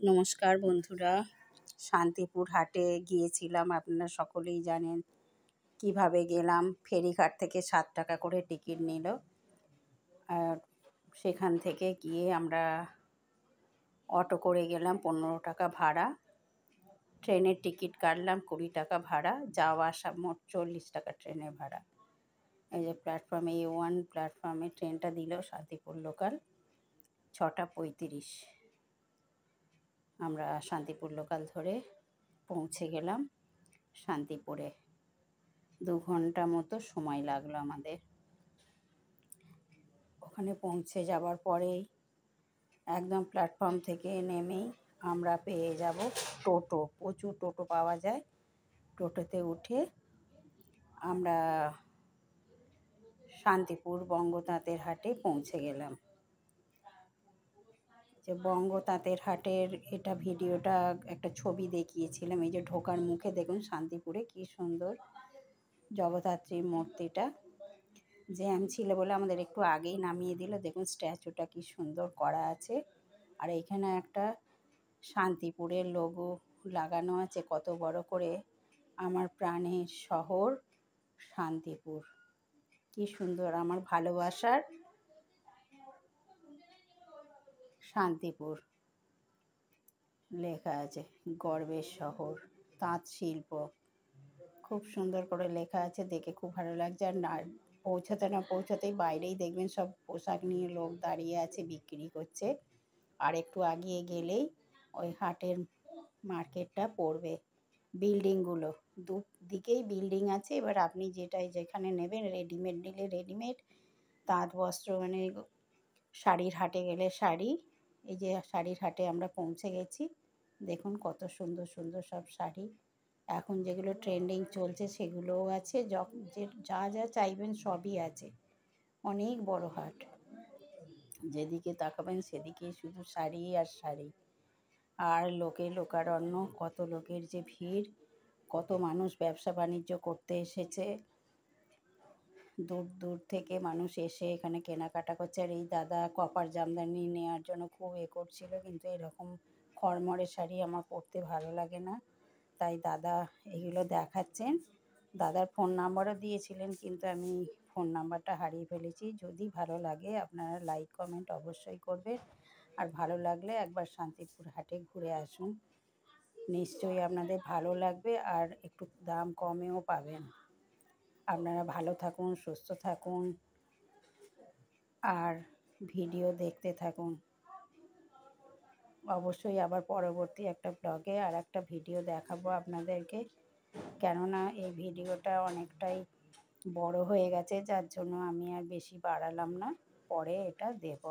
নমস্কার বন্ধুরা, শান্তিপুর হাটে গিয়েছিলাম। আপনারা সকলেই জানেন কিভাবে গেলাম। ফেরিঘাট থেকে 7 টাকা করে টিকিট নিল। আর সেখান থেকে গিয়ে আমরা অটো করে গেলাম, 15 টাকা ভাড়া। ট্রেনের টিকিট কাটলাম 20 টাকা ভাড়া, যাওয়া আসা মোট 40 টাকা ট্রেনের ভাড়া। এই যে প্ল্যাটফর্মে A1 প্ল্যাটফর্মে ট্রেনটা দিল, শান্তিপুর লোকাল 6টা 35। আমরা শান্তিপুর লোকাল ধরে পৌঁছে গেলাম শান্তিপুরে। 2 ঘন্টা মতো সময় লাগলো আমাদের। ওখানে পৌঁছে যাবার পরেই একদম প্ল্যাটফর্ম থেকে নেমেই আমরা পেয়ে যাব টোটো। প্রচুর টোটো পাওয়া যায়। টোটোতে উঠে আমরা শান্তিপুর বঙ্গ তাঁতের হাটে পৌঁছে গেলাম। যে বঙ্গ তাঁতের হাটের এটা ভিডিওটা একটা ছবি দেখিয়েছিলাম। এই যে ঢোকার মুখে দেখুন শান্তিপুরে কি সুন্দর জগদ্ধাত্রীর মূর্তিটা। জ্যাম ছিল বলে আমাদের একটু আগেই নামিয়ে দিল। দেখুন স্ট্যাচুটা কি সুন্দর করা আছে। আর এখানে একটা শান্তিপুরের লোগো লাগানো আছে কত বড় করে, আমার প্রাণের শহর শান্তিপুর। কি সুন্দর, আমার ভালোবাসার শান্তিপুর লেখা আছে। গর্বের শহর, তাঁত শিল্প খুব সুন্দর করে লেখা আছে। দেখে খুব ভালো লাগছে। আর না পৌঁছাতেই বাইরেই দেখবেন সব পোশাক নিয়ে লোক দাঁড়িয়ে আছে, বিক্রি করছে। আর একটু আগিয়ে গেলেই ওই হাটের মার্কেটটা পড়বে। বিল্ডিংগুলো দুদিকেই বিল্ডিং আছে। এবার আপনি যেখানে নেবেন, রেডিমেড নিলে রেডিমেড, তাঁত বস্ত্র মানে শাড়ির হাটে গেলে শাড়ি। এই যে শাড়ির হাটে আমরা পৌঁছে গেছি। দেখুন কত সুন্দর সুন্দর সব শাড়ি। এখন যেগুলো ট্রেন্ডিং চলছে সেগুলোও আছে। যা যা চাইবেন সবই আছে। অনেক বড় হাট, যেদিকে তাকাবেন সেদিকেই শুধু শাড়ি আর শাড়ি। আর লোকারণ্য, কত লোকের যে ভিড়, কত মানুষ ব্যবসা বাণিজ্য করতে এসেছে। দূর দূর থেকে মানুষ এসে এখানে কেনাকাটা করছে। আর এই দাদা কপার জামদানি নেওয়ার জন্য খুব করছিল, কিন্তু এরকম খড়মড়ে শাড়ি আমার পরতে ভালো লাগে না, তাই দাদা এগুলো দেখাচ্ছেন। দাদার ফোন নাম্বারও দিয়েছিলেন, কিন্তু আমি ফোন নাম্বারটা হারিয়ে ফেলেছি। যদি ভালো লাগে আপনারা লাইক কমেন্ট অবশ্যই করবেন। আর ভালো লাগলে একবার শান্তিপুর হাটে ঘুরে আসুন, নিশ্চয়ই আপনাদের ভালো লাগবে। আর একটু দাম কমেও পাবেন। আপনারা ভালো থাকুন, সুস্থ থাকুন, আর ভিডিও দেখতে থাকুন। অবশ্যই আবার পরবর্তী একটা ব্লগে আর একটা ভিডিও দেখাবো আপনাদেরকে, কেননা এই ভিডিওটা অনেকটাই বড় হয়ে গেছে, যার জন্য আমি আর বেশি বাড়ালাম না, পরে এটা দেব।